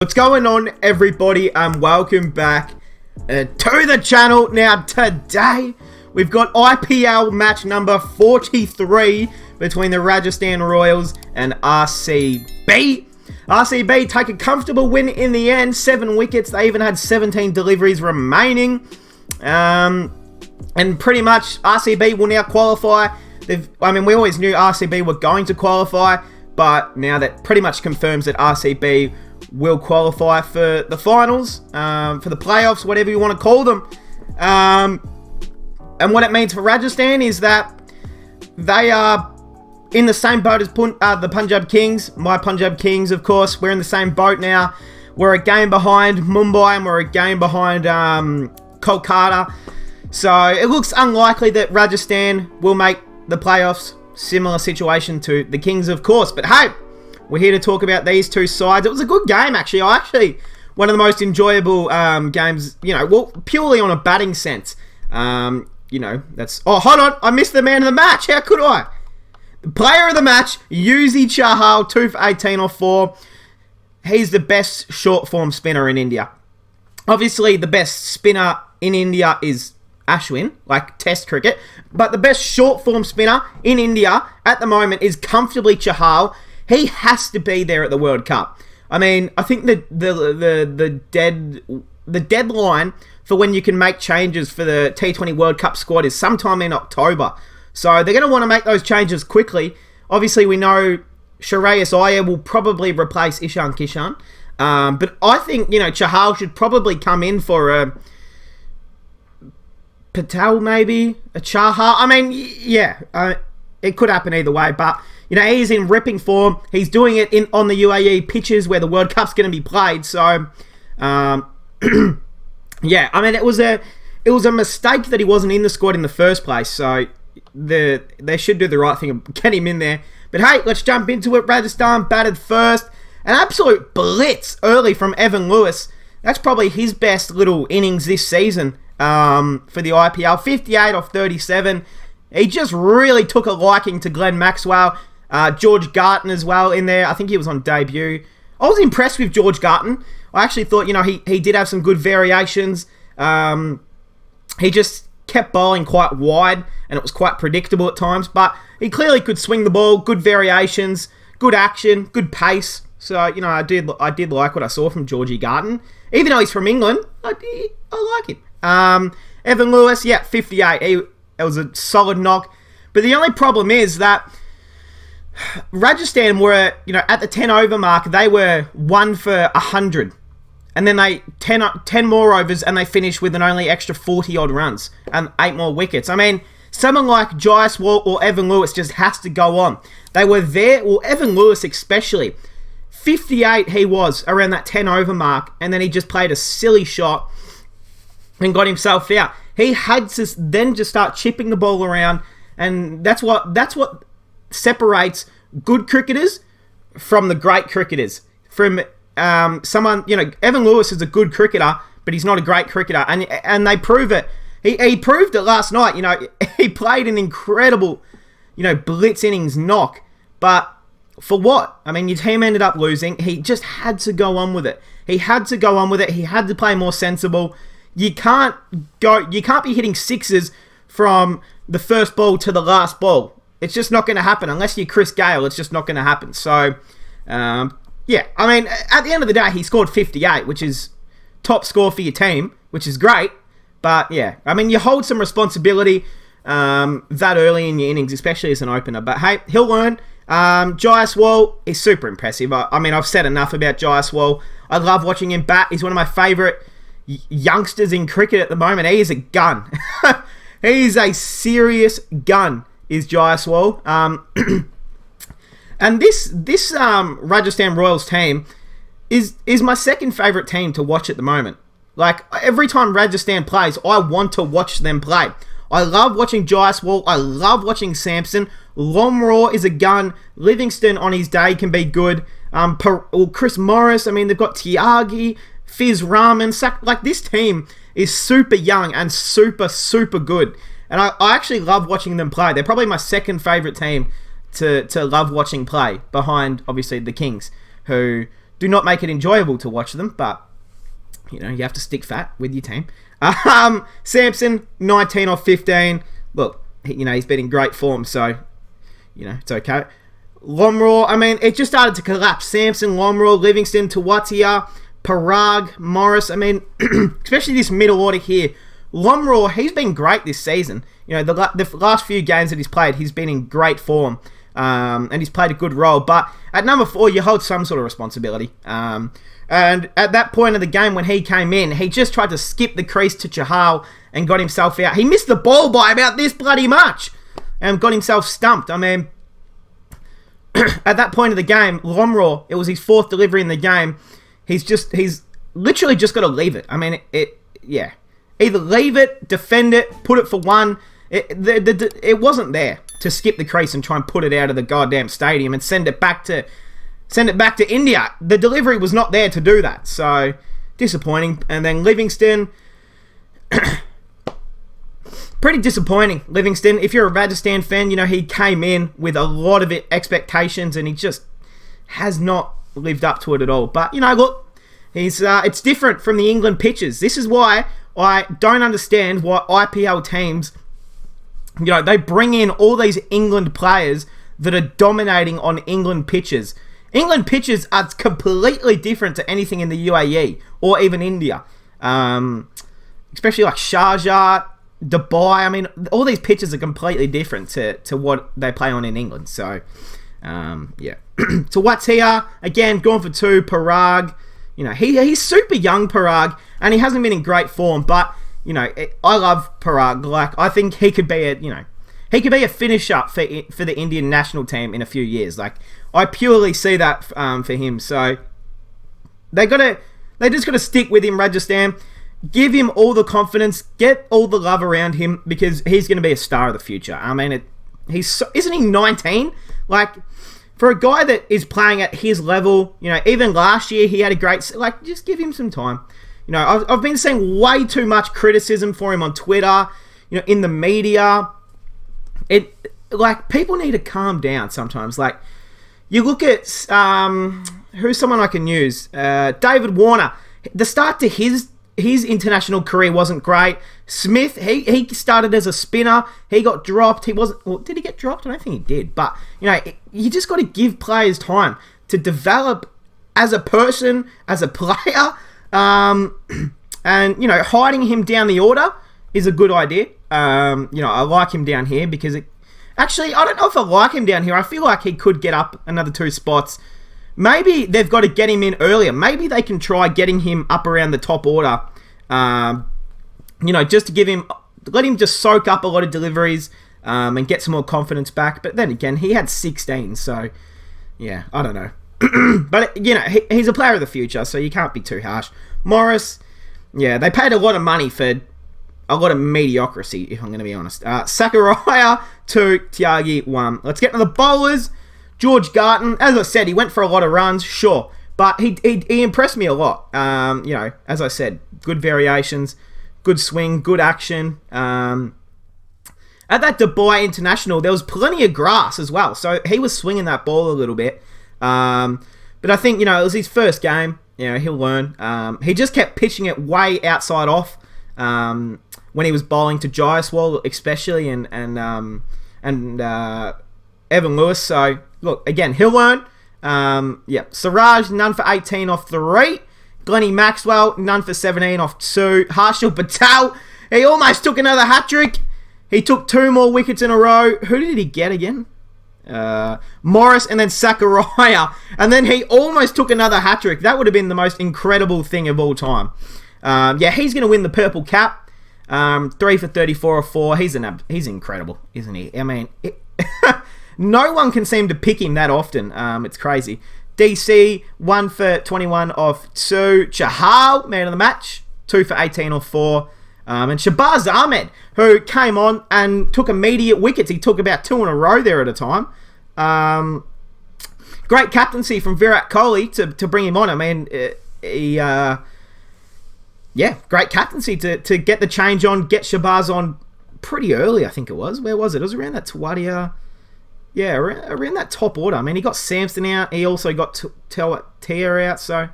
What's going on, everybody, and welcome back to the channel. Now today we've got IPL match number 43 between the Rajasthan Royals and RCB. RCB take a comfortable win in the end, 7 wickets. They even had 17 deliveries remaining, and pretty much RCB will now qualify. We always knew RCB were going to qualify, but now that pretty much confirms that RCB will qualify for the finals, for the playoffs, whatever you want to call them. And what it means for Rajasthan is that they are in the same boat as the Punjab Kings. My Punjab Kings, of course, we're in the same boat now. We're a game behind Mumbai and we're a game behind Kolkata. So it looks unlikely that Rajasthan will make the playoffs. Similar situation to the Kings, of course. But hey, we're here to talk about these two sides. It was a good game, actually. One of the most enjoyable games, purely on a batting sense. That's... Oh, hold on. I missed the man of the match. How could I? The player of the match, Yuzi Chahal, 2 for 18 or 4. He's the best short-form spinner in India. Obviously, the best spinner in India is Ashwin, like Test cricket. But the best short-form spinner in India at the moment is comfortably Chahal. He has to be there at the World Cup. I mean, I think the deadline for when you can make changes for the T20 World Cup squad is sometime in October. So they're going to want to make those changes quickly. Obviously, we know Shreyas Iyer will probably replace Ishan Kishan. But I think, Chahal should probably come in for a Patel, maybe? A Chahal? I mean, yeah, it could happen either way, but... he's in ripping form. He's doing it on the UAE pitches where the World Cup's going to be played. So, yeah, I mean, it was a mistake that he wasn't in the squad in the first place. So, they should do the right thing and get him in there. But hey, let's jump into it. Rajasthan batted first. An absolute blitz early from Evan Lewis. That's probably his best little innings this season for the IPL. 58 off 37. He just really took a liking to Glenn Maxwell. George Garton as well in there. I think he was on debut. I was impressed with George Garton. I actually thought, he did have some good variations. He just kept bowling quite wide, and it was quite predictable at times. But he clearly could swing the ball. Good variations, good action, good pace. So, I did like what I saw from Georgie Garton. Even though he's from England, I like him. Evan Lewis, 58. It was a solid knock. But the only problem is that Rajasthan were, at the 10 over mark, they were 1 for 100. And then they 10 more overs and they finished with an only extra 40 odd runs and 8 more wickets. I mean, someone like Jaiswal or Evan Lewis just has to go on. They were there, Evan Lewis especially. 58 he was around that 10 over mark, and then he just played a silly shot and got himself out. He had to then just start chipping the ball around, and that's what separates good cricketers from the great cricketers. From someone, Evan Lewis is a good cricketer, but he's not a great cricketer, and they prove it. He proved it last night. He played an incredible, blitz innings knock, but for what? I mean, your team ended up losing. He just had to go on with it. He had to play more sensible. You can't be hitting sixes from the first ball to the last ball. It's just not going to happen. Unless you're Chris Gale, it's just not going to happen. So, yeah. I mean, at the end of the day, he scored 58, which is top score for your team, which is great. But, yeah. I mean, you hold some responsibility that early in your innings, especially as an opener. But, hey, he'll learn. Jaiswal is super impressive. I mean, I've said enough about Jaiswal. I love watching him bat. He's one of my favourite youngsters in cricket at the moment. He is a gun. He is a serious gun, is Jaiswal. And this Rajasthan Royals team is my second favourite team to watch at the moment. Like, every time Rajasthan plays, I want to watch them play. I love watching Jaiswal. I love watching Sampson. Lomraw is a gun. Livingston on his day can be good. Chris Morris. I mean, they've got Tyagi, Fiz Rahman. Like, this team is super young and super, super good. And I actually love watching them play. They're probably my second favourite team to love watching play, behind, obviously, the Kings, who do not make it enjoyable to watch them, but you have to stick fat with your team. Samson, 19 off 15. Look, he's been in great form, so it's okay. Lomraw, I mean, it just started to collapse. Samson, Lomraw, Livingston, Tawatia, Parag, Morris. I mean, especially this middle order here. Lomraw, he's been great this season. The last few games that he's played, he's been in great form. And he's played a good role. But at number 4, you hold some sort of responsibility. And at that point of the game when he came in, he just tried to skip the crease to Chahal and got himself out. He missed the ball by about this bloody much and got himself stumped. I mean, at that point of the game, Lomraw, it was his 4th delivery in the game. He's literally just got to leave it. I mean, either leave it, defend it, put it for one. It wasn't there to skip the crease and try and put it out of the goddamn stadium and send it back to India. The delivery was not there to do that. So, disappointing. And then Livingston, pretty disappointing. Livingston, if you're a Rajasthan fan, he came in with a lot of expectations and he just has not lived up to it at all. But, look, it's different from the England pitches. This is why I don't understand why IPL teams, they bring in all these England players that are dominating on England pitches. England pitches are completely different to anything in the UAE or even India. Especially like Sharjah, Dubai. I mean, all these pitches are completely different to what they play on in England. So, yeah. So what's here? Again, going for 2, Parag. He's super young, Parag, and he hasn't been in great form, but I love Parag. Like, I think he could be a finisher for the Indian national team in a few years. Like, I purely see that for him. So they just got to stick with him, Rajasthan. Give him all the confidence, get all the love around him because he's going to be a star of the future. I mean, isn't he 19? Like, for a guy that is playing at his level, even last year he had a great, just give him some time. I've been seeing way too much criticism for him on Twitter, in the media. People need to calm down sometimes. Like, you look at, who's someone I can use? David Warner. The start to his international career wasn't great. Smith, he started as a spinner. He got dropped. He wasn't. Well, did he get dropped? I don't think he did. But you just got to give players time to develop as a person, as a player. And hiding him down the order is a good idea. I like him down here because actually, I don't know if I like him down here. I feel like he could get up another 2 spots. Maybe they've got to get him in earlier. Maybe they can try getting him up around the top order. Just to let him just soak up a lot of deliveries and get some more confidence back. But then again, he had 16, so yeah, I don't know. But, he's a player of the future, so you can't be too harsh. Morris, yeah, they paid a lot of money for a lot of mediocrity, if I'm going to be honest. Sakurai 2, Tyagi 1. Let's get to the bowlers. George Garton, as I said, he went for a lot of runs, sure. But he impressed me a lot. As I said, good variations, good swing, good action. At that Dubai International, there was plenty of grass as well. So he was swinging that ball a little bit. But I think, it was his first game. He'll learn. He just kept pitching it way outside off when he was bowling to Jaiswal, especially, and Evan Lewis. So, look, again, he'll learn. Siraj, none for 18 off 3. Glennie Maxwell, none for 17 off 2. Harshal Patel, he almost took another hat-trick. He took 2 more wickets in a row. Who did he get again? Morris and then Sakurai, and then he almost took another hat-trick. That would have been the most incredible thing of all time. He's going to win the purple cap. 3 for 34 or 4. He's incredible, isn't he? I mean, no one can seem to pick him that often. It's crazy. DC 1 for 21 off 2. Chahal, man of the match, 2 for 18 off 4. And Shabazz Ahmed, who came on and took immediate wickets. He took about 2 in a row there at a time. Great captaincy from Virat Kohli to bring him on. I mean, great captaincy to get the change on, get Shabazz on pretty early, I think it was. Where was it? It was around that Tawadia. yeah, around that top order. I mean, he got Samson out. He also got Tia out. So,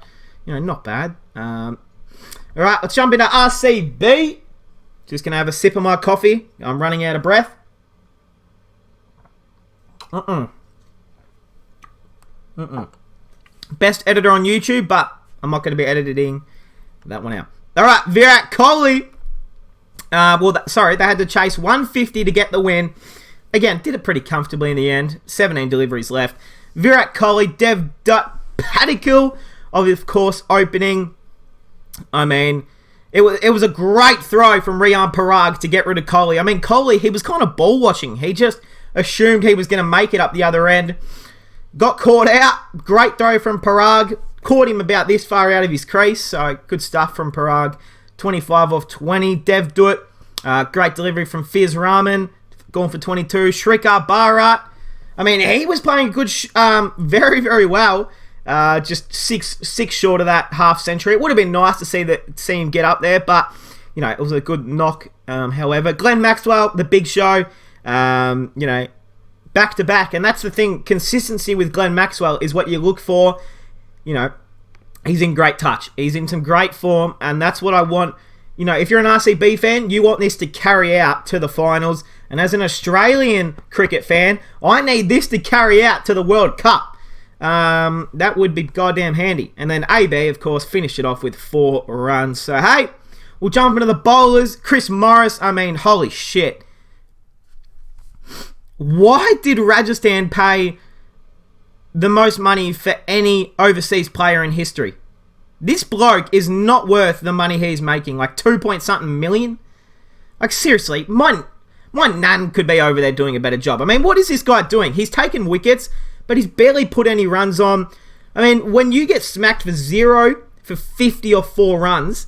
not bad. All right, let's jump into RCB. Just going to have a sip of my coffee. I'm running out of breath. Best editor on YouTube, but I'm not going to be editing that one out. All right, Virat Kohli. They had to chase 150 to get the win. Again, did it pretty comfortably in the end. 17 deliveries left. Virat Kohli, Dev Dutt Padikul, of course, opening. I mean, it was a great throw from Riyan Parag to get rid of Kohli. I mean, Kohli, he was kind of ball watching. He just assumed he was going to make it up the other end. Got caught out. Great throw from Parag. Caught him about this far out of his crease. So, good stuff from Parag. 25 off 20. Dev Dutt. Great delivery from Fiz Rahman. Going for 22. Shrikar Bharat. I mean, he was playing good, very, very well. Just six short of that half century. It would have been nice to see him get up there, but it was a good knock. However, Glenn Maxwell, the big show. Back to back, and that's the thing. Consistency with Glenn Maxwell is what you look for. He's in great touch. He's in some great form, and that's what I want. If you're an RCB fan, you want this to carry out to the finals. And as an Australian cricket fan, I need this to carry out to the World Cup. That would be goddamn handy. And then AB, of course, finished it off with 4 runs. So, hey, we'll jump into the bowlers. Chris Morris, I mean, holy shit. Why did Rajasthan pay the most money for any overseas player in history? This bloke is not worth the money he's making, like 2-point-something million. Like, seriously, my nan could be over there doing a better job. I mean, what is this guy doing? He's taken wickets, but he's barely put any runs on. I mean, when you get smacked for 0 for 50 or 4 runs,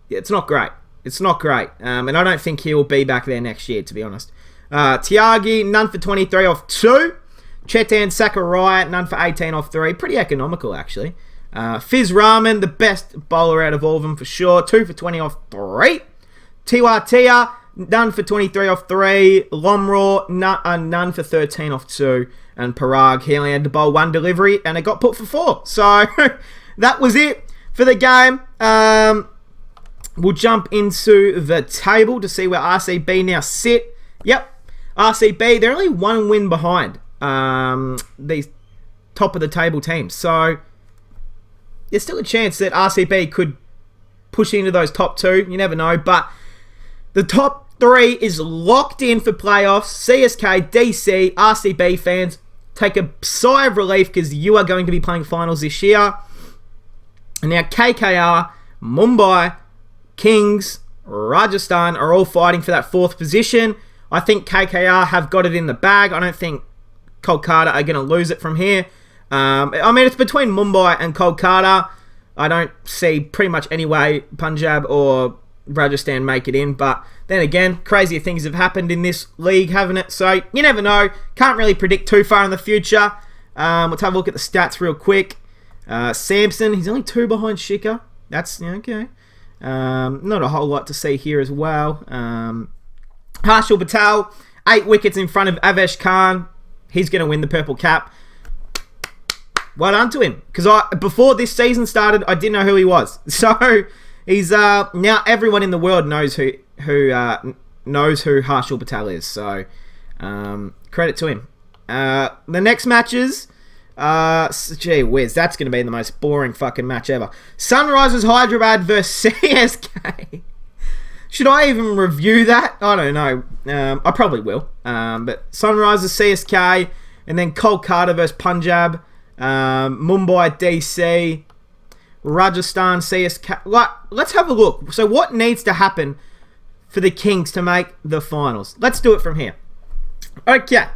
it's not great. It's not great. And I don't think he'll be back there next year, to be honest. Tyagi, none for 23 off 2. Chetan Sakurai, none for 18 off 3. Pretty economical, actually. Fiz Rahman, the best bowler out of all of them for sure. 2 for 20 off 3. Tiwatia, none for 23 off 3. Lomraw, none for 13 off 2. And Parag, he only had to bowl 1 delivery, and it got put for 4. So, that was it for the game. We'll jump into the table to see where RCB now sit. Yep, RCB, they're only 1 win behind these top of the table teams. So, there's still a chance that RCB could push into those top 2. You never know. But the top 3 is locked in for playoffs. CSK, DC, RCB fans, take a sigh of relief because you are going to be playing finals this year. And now KKR, Mumbai, Kings, Rajasthan are all fighting for that 4th position. I think KKR have got it in the bag. I don't think Kolkata are going to lose it from here. I mean, it's between Mumbai and Kolkata. I don't see pretty much any way Punjab or Rajasthan make it in. But then again, crazier things have happened in this league, haven't it? So you never know. Can't really predict too far in the future. Let's have a look at the stats real quick. Samson, he's only 2 behind Shikhar. That's okay. Not a whole lot to see here as well. Harshal Patel, 8 wickets in front of Avesh Khan. He's going to win the purple cap. Well done to him. Because before this season started, I didn't know who he was. So he's now everyone in the world knows who Harshal Patel is. So credit to him. The next matches, gee whiz, that's going to be the most boring fucking match ever. Sunrisers Hyderabad versus CSK. Should I even review that? I don't know. I probably will. But Sunrisers CSK, and then Kolkata versus Punjab. Mumbai DC, Rajasthan CSK. Let's have a look. So what needs to happen for the Kings to make the finals? Let's do it from here. Okay.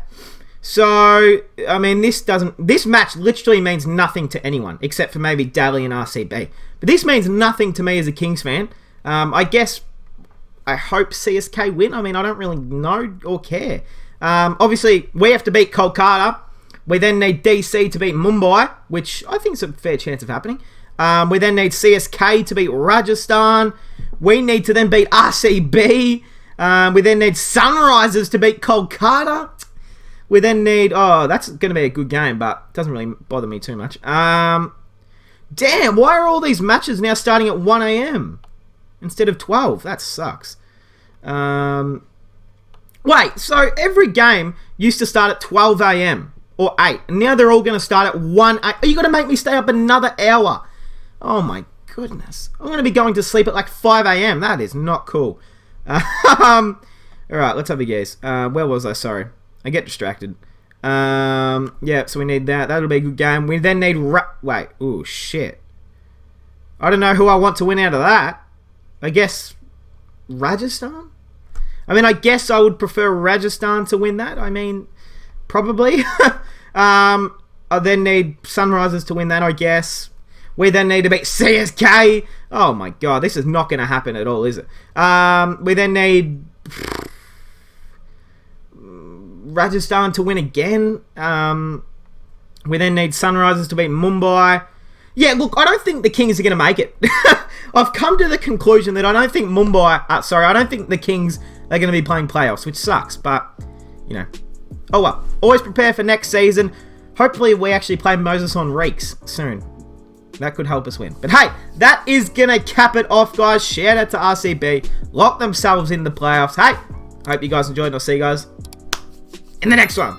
So, I mean, this match literally means nothing to anyone except for maybe Dally and RCB. But this means nothing to me as a Kings fan. I guess I hope CSK win. I mean, I don't really know or care. Obviously, we have to beat Kolkata. We then need DC to beat Mumbai, which I think is a fair chance of happening. We then need CSK to beat Rajasthan. We need to then beat RCB. We then need Sunrisers to beat Kolkata. We then need... Oh, that's going to be a good game, but it doesn't really bother me too much. Damn, why are all these matches now starting at 1 a.m. instead of 12? That sucks. Wait, so every game used to start at 12 a.m. or 8. And now they're all going to start at 1 a.m. Are you going to make me stay up another hour? Oh, my goodness. I'm going to be going to sleep at like 5 a.m. That is not cool. Alright, let's have a guess. Where was I? Sorry. I get distracted. Yeah, so we need that. That'll be a good game. We then need... Wait. Oh, shit. I don't know who I want to win out of that. I guess... Rajasthan? I mean, I guess I would prefer Rajasthan to win that. I mean, probably. I then need Sunrisers to win that, I guess. We then need to beat CSK. Oh, my God. This is not going to happen at all, is it? We then need... Rajasthan to win again. We then need Sunrisers to beat Mumbai. Yeah, look, I don't think the Kings are going to make it. I've come to the conclusion that I don't think I don't think the Kings are going to be playing playoffs, which sucks, but, you know. Oh well. Always prepare for next season. Hopefully we actually play Moses on Reeks soon. That could help us win. But hey, that is going to cap it off, guys. Shout out to RCB. Lock themselves in the playoffs. Hey, hope you guys enjoyed, and I'll see you guys in the next one.